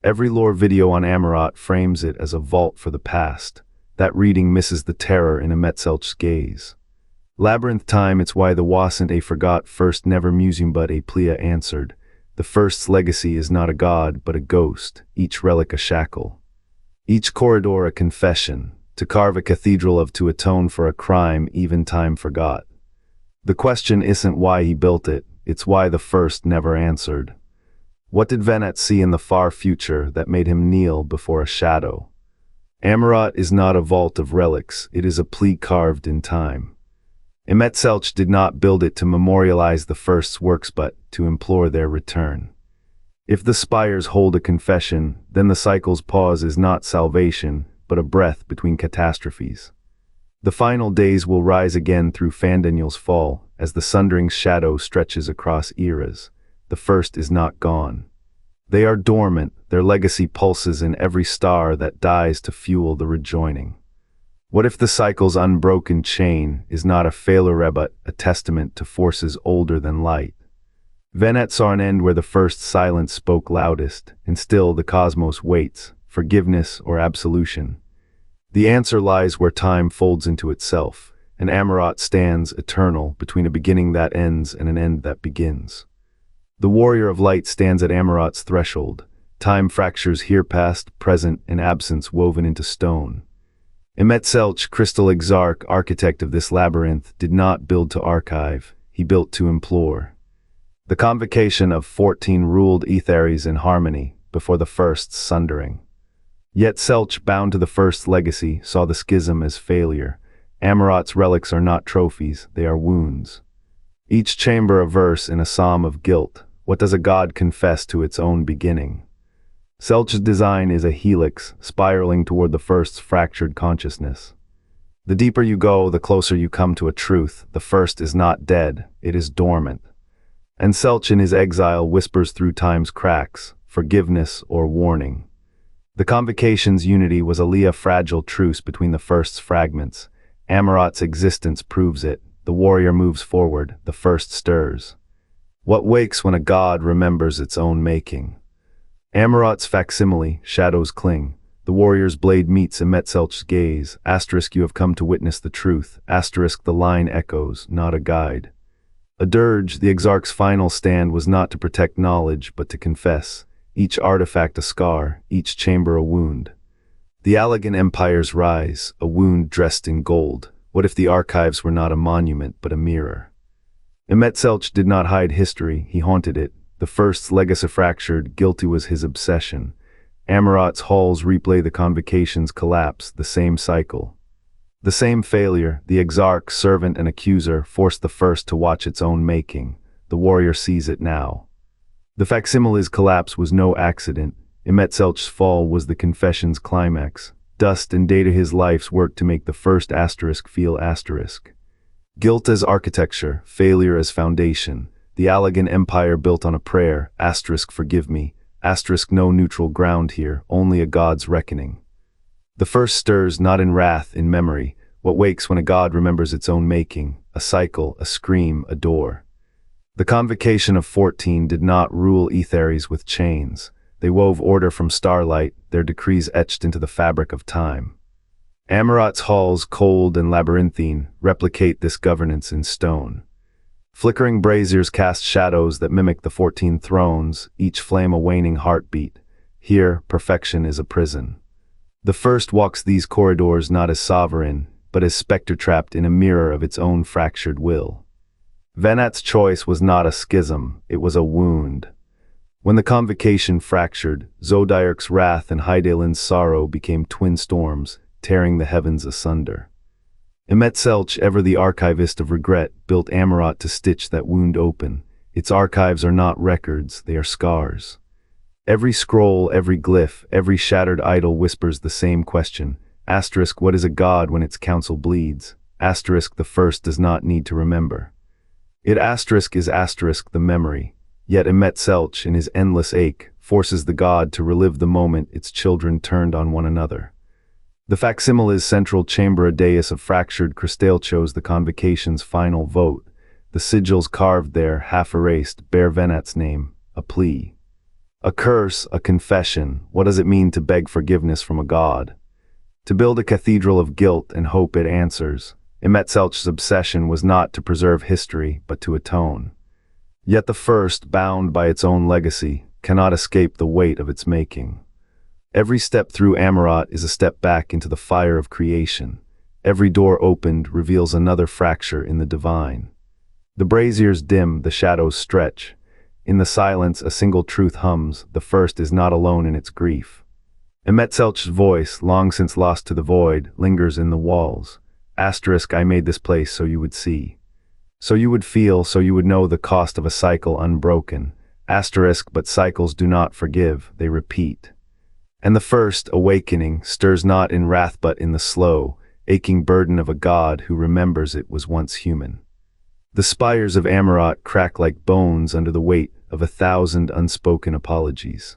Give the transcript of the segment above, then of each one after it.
Every lore video on Amaurot frames it as a vault for the past. That reading misses the terror in Emet-Selch's gaze. Labyrinth time, it's why the wasn't a forgot first never museum but a plea answered. The first's legacy is not a god but a ghost, each relic a shackle. Each corridor a confession, to carve a cathedral of to atone for a crime even time forgot. The question isn't why he built it, it's why the first never answered. What did Venat see in the far future that made him kneel before a shadow? Amaurot is not a vault of relics, it is a plea carved in time. Emet-Selch did not build it to memorialize the first's works but to implore their return. If the spires hold a confession, then the cycle's pause is not salvation, but a breath between catastrophes. The final days will rise again through Fandaniel's fall, as the sundering shadow stretches across eras. The first is not gone. They are dormant, their legacy pulses in every star that dies to fuel the rejoining. What if the cycle's unbroken chain is not a failure but a testament to forces older than light? Venat saw an end where the first silence spoke loudest, and still the cosmos waits, forgiveness or absolution. The answer lies where time folds into itself, and Amaurot stands eternal between a beginning that ends and an end that begins. The warrior of light stands at Amaurot's threshold, time fractures here past, present, and absence woven into stone. Emet-Selch, crystal exarch, architect of this labyrinth, did not build to archive, he built to implore. The convocation of 14 ruled Etheres in harmony, before the first's sundering. Yet Selch, bound to the first's legacy, saw the schism as failure. Amaurot's relics are not trophies, they are wounds. Each chamber a verse in a psalm of guilt. What does a god confess to its own beginning? Selch's design is a helix, spiraling toward the first's fractured consciousness. The deeper you go, the closer you come to a truth. The first is not dead, it is dormant. And Selch in his exile whispers through time's cracks, forgiveness or warning. The convocation's unity was a fragile truce between the first's fragments. Amaurot's existence proves it. The warrior moves forward, the first stirs. What wakes when a god remembers its own making? Amaurot's facsimile, shadows cling. The warrior's blade meets Emet-Selch's gaze. Asterisk, you have come to witness the truth. Asterisk, the line echoes, not a guide. A dirge, the exarch's final stand was not to protect knowledge, but to confess. Each artifact a scar, each chamber a wound. The Allegan empires rise, a wound dressed in gold. What if the archives were not a monument, but a mirror? Emet-Selch did not hide history, he haunted it. The first's legacy fractured, guilty was his obsession. Amaurot's halls replay the convocation's collapse, the same cycle. The same failure, the exarch, servant and accuser, forced the first to watch its own making. The warrior sees it now. The facsimile's collapse was no accident. Emet-Selch's fall was the confession's climax. Dust and data his life's work to make the first asterisk feel asterisk. Guilt as architecture, failure as foundation. The Allegan Empire built on a prayer, asterisk forgive me, asterisk no neutral ground here, only a god's reckoning. The first stirs not in wrath, in memory, what wakes when a god remembers its own making, a cycle, a scream, a door. The convocation of 14 did not rule Etheres with chains. They wove order from starlight, their decrees etched into the fabric of time. Amaurot's halls, cold and labyrinthine, replicate this governance in stone. Flickering braziers cast shadows that mimic the 14 thrones, each flame a waning heartbeat. Here, perfection is a prison. The first walks these corridors not as sovereign, but as spectre trapped in a mirror of its own fractured will. Venat's choice was not a schism, it was a wound. When the convocation fractured, Zodiark's wrath and Hydaelyn's sorrow became twin storms, tearing the heavens asunder. Emet-Selch, ever the archivist of regret, built Amaurot to stitch that wound open. Its archives are not records, they are scars. Every scroll, every glyph, every shattered idol whispers the same question. Asterisk, what is a god when its counsel bleeds? Asterisk, the first does not need to remember. It asterisk is asterisk the memory. Yet Emet-Selch, in his endless ache, forces the god to relive the moment its children turned on one another. The facsimile's central chamber, a dais of fractured crystal, chose the convocation's final vote. The sigils carved there, half erased, bear Venat's name, a plea. A curse, a confession. What does it mean to beg forgiveness from a god? To build a cathedral of guilt and hope it answers. Emet-Selch's obsession was not to preserve history, but to atone. Yet the first, bound by its own legacy, cannot escape the weight of its making. Every step through Amaurot is a step back into the fire of creation. Every door opened reveals another fracture in the divine. The braziers dim, the shadows stretch. In the silence, a single truth hums: the first is not alone in its grief. Emet-Selch's voice, long since lost to the void, lingers in the walls. I made this place so you would see. So you would feel, so you would know the cost of a cycle unbroken. But cycles do not forgive, they repeat. And the first, awakening, stirs not in wrath but in the slow, aching burden of a god who remembers it was once human. The spires of Amaurot crack like bones under the weight of 1,000 unspoken apologies.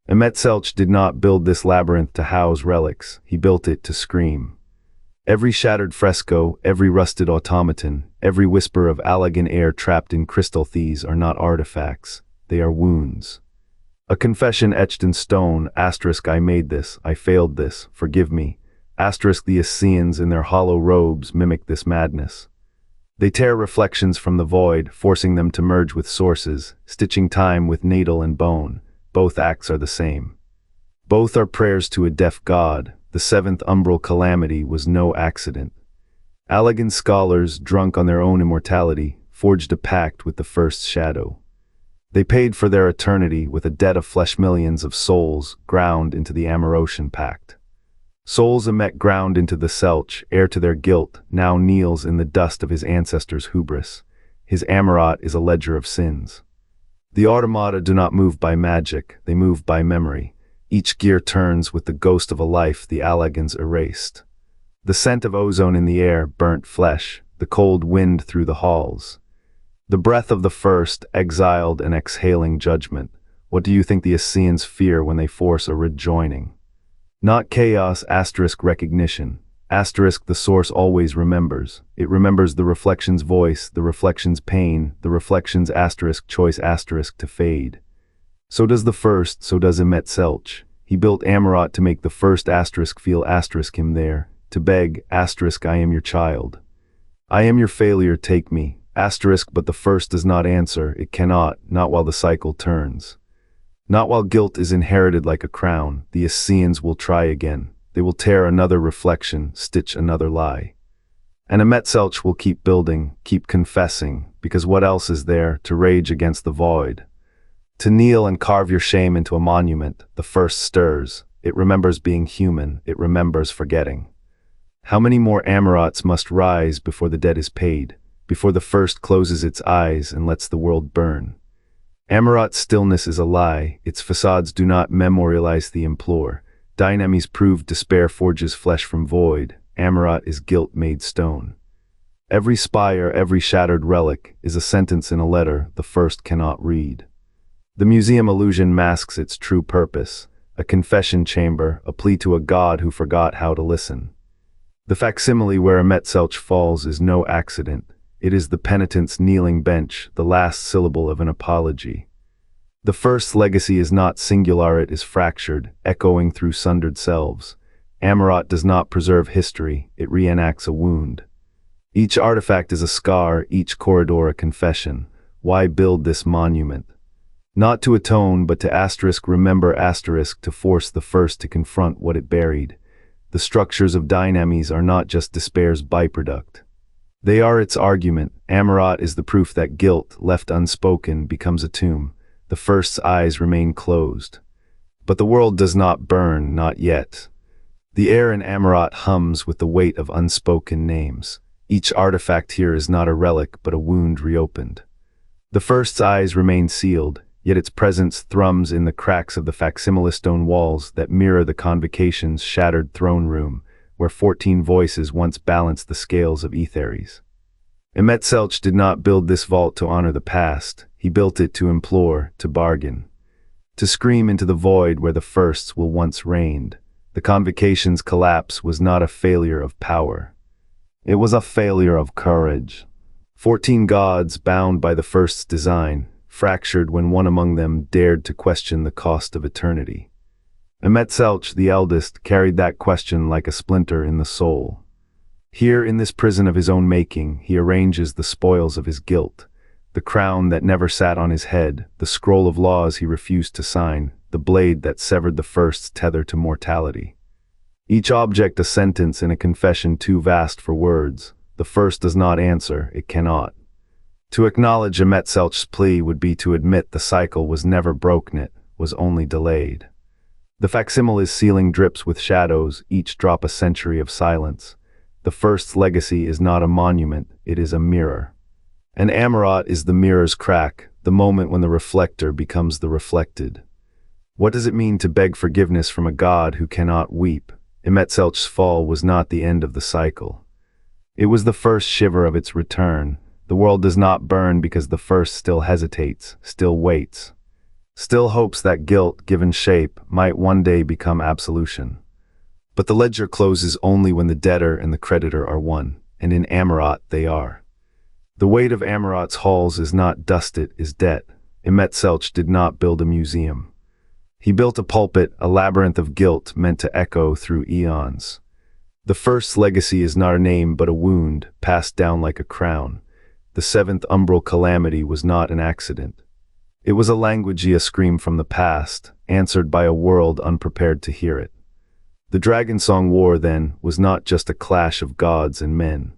Emet-Selch did not build this labyrinth to house relics, he built it to scream. Every shattered fresco, every rusted automaton, every whisper of Allagan air trapped in crystal thieves are not artifacts, they are wounds. A confession etched in stone, I made this, I failed this, forgive me. The Ascians in their hollow robes mimic this madness. They tear reflections from the void, forcing them to merge with sources, stitching time with needle and bone. Both acts are the same. Both are prayers to a deaf god. The seventh umbral calamity was no accident. Allagan scholars, drunk on their own immortality, forged a pact with the first shadow. They paid for their eternity with a debt of flesh, millions of souls ground into the Amaurot pact. Souls Emet ground into the Selch, heir to their guilt, now kneels in the dust of his ancestors' hubris. His Amaurot is a ledger of sins. The automata do not move by magic, they move by memory. Each gear turns with the ghost of a life the Allagans erased. The scent of ozone in the air, burnt flesh, the cold wind through the halls. The breath of the first, exiled and exhaling judgment. What do you think the Ascians fear when they force a rejoining? Not chaos, recognition. The source always remembers. It remembers the reflection's voice, the reflection's pain, the reflection's choice to fade. So does the first, so does Emet-Selch. He built Amaurot to make the first feel him there, to beg, I am your child. I am your failure, take me, but the first does not answer, it cannot, not while the cycle turns. Not while guilt is inherited like a crown, the Ascians will try again. They will tear another reflection, stitch another lie. And Emet-Selch will keep building, keep confessing, because what else is there to rage against the void? To kneel and carve your shame into a monument, the first stirs. It remembers being human, it remembers forgetting. How many more Amaurots must rise before the debt is paid, before the first closes its eyes and lets the world burn? Amaurot's stillness is a lie, its facades do not memorialize the implore. Dynamis proved despair forges flesh from void, Amaurot is guilt made stone. Every spire, every shattered relic, is a sentence in a letter the first cannot read. The museum illusion masks its true purpose, a confession chamber, a plea to a god who forgot how to listen. The facsimile where Emet-Selch falls is no accident. It is the penitent's kneeling bench, the last syllable of an apology. The first legacy is not singular, it is fractured, echoing through sundered selves. Amaurot does not preserve history, it reenacts a wound. Each artifact is a scar, each corridor a confession. Why build this monument? Not to atone, but to remember to force the first to confront what it buried. The structures of Dynamis are not just despair's byproduct. They are its argument. Amaurot is the proof that guilt, left unspoken, becomes a tomb. The first's eyes remain closed. But the world does not burn, not yet. The air in Amaurot hums with the weight of unspoken names. Each artifact here is not a relic, but a wound reopened. The first's eyes remain sealed, yet its presence thrums in the cracks of the facsimile stone walls that mirror the Convocation's shattered throne room, where 14 voices once balanced the scales of Etheres. Emet-Selch did not build this vault to honor the past, he built it to implore, to bargain. To scream into the void where the firsts will once reigned. The Convocation's collapse was not a failure of power. It was a failure of courage. 14 gods bound by the first's design, fractured when one among them dared to question the cost of eternity. Emet-Selch, the eldest, carried that question like a splinter in the soul. Here, in this prison of his own making, he arranges the spoils of his guilt, the crown that never sat on his head, the scroll of laws he refused to sign, the blade that severed the first's tether to mortality. Each object a sentence in a confession too vast for words. The first does not answer, it cannot. To acknowledge Emet-Selch's plea would be to admit the cycle was never broken, it was only delayed. The facsimile's ceiling drips with shadows, each drop a century of silence. The first's legacy is not a monument, it is a mirror. And Amaurot is the mirror's crack, the moment when the reflector becomes the reflected. What does it mean to beg forgiveness from a god who cannot weep? Emet-Selch's fall was not the end of the cycle. It was the first shiver of its return. The world does not burn because the first still hesitates, still waits, still hopes that guilt, given shape, might one day become absolution. But the ledger closes only when the debtor and the creditor are one, and in Amaurot they are. The weight of Amaurot's halls is not dust, it is debt. Emet-Selch did not build a museum. He built a pulpit, a labyrinth of guilt meant to echo through eons. The first's legacy is not a name but a wound, passed down like a crown. The seventh umbral calamity was not an accident. It was a language, a scream from the past, answered by a world unprepared to hear it. The Dragon Song War, then, was not just a clash of gods and men.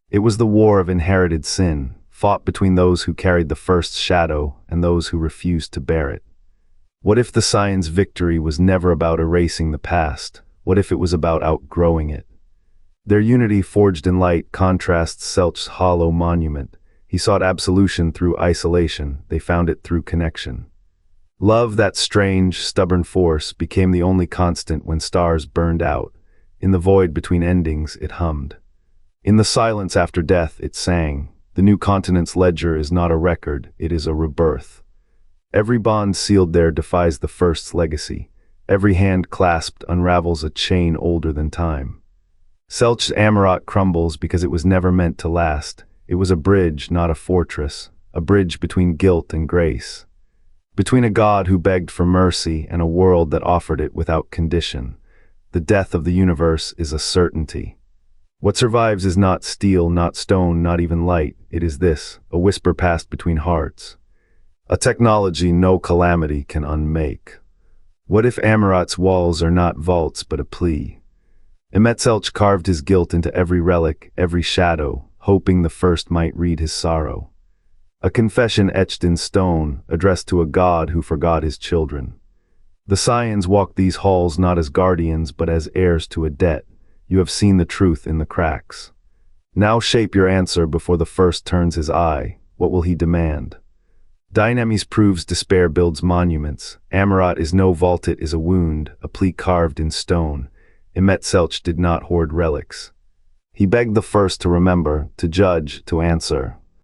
It was the war of inherited sin, fought between those who carried the first's shadow and those who refused to bear it. What if the Scions' victory was never about erasing the past? What if it was about outgrowing it? Their unity forged in light contrasts Selch's hollow monument. He sought absolution through isolation, they found it through connection. Love, that strange, stubborn force, became the only constant when stars burned out. In the void between endings, it hummed. In the silence after death, it sang. The new continent's ledger is not a record, it is a rebirth. Every bond sealed there defies the first's legacy. Every hand clasped unravels a chain older than time. Selch's Amaurot crumbles because it was never meant to last. It was a bridge, not a fortress, a bridge between guilt and grace. Between a god who begged for mercy and a world that offered it without condition. The death of the universe is a certainty. What survives is not steel, not stone, not even light. It is this, a whisper passed between hearts. A technology no calamity can unmake. What if Amaurot's walls are not vaults but a plea? Emet-Selch carved his guilt into every relic, every shadow, hoping the first might read his sorrow. A confession etched in stone, addressed to a god who forgot his children. The Scions walk these halls not as guardians but as heirs to a debt. You have seen the truth in the cracks. Now shape your answer before the first turns his eye. What will he demand? Dynamis proves despair builds monuments. Amaurot is no vault, it is a wound, a plea carved in stone. Emet-Selch did not hoard relics. He begged the first to remember, to judge, to answer.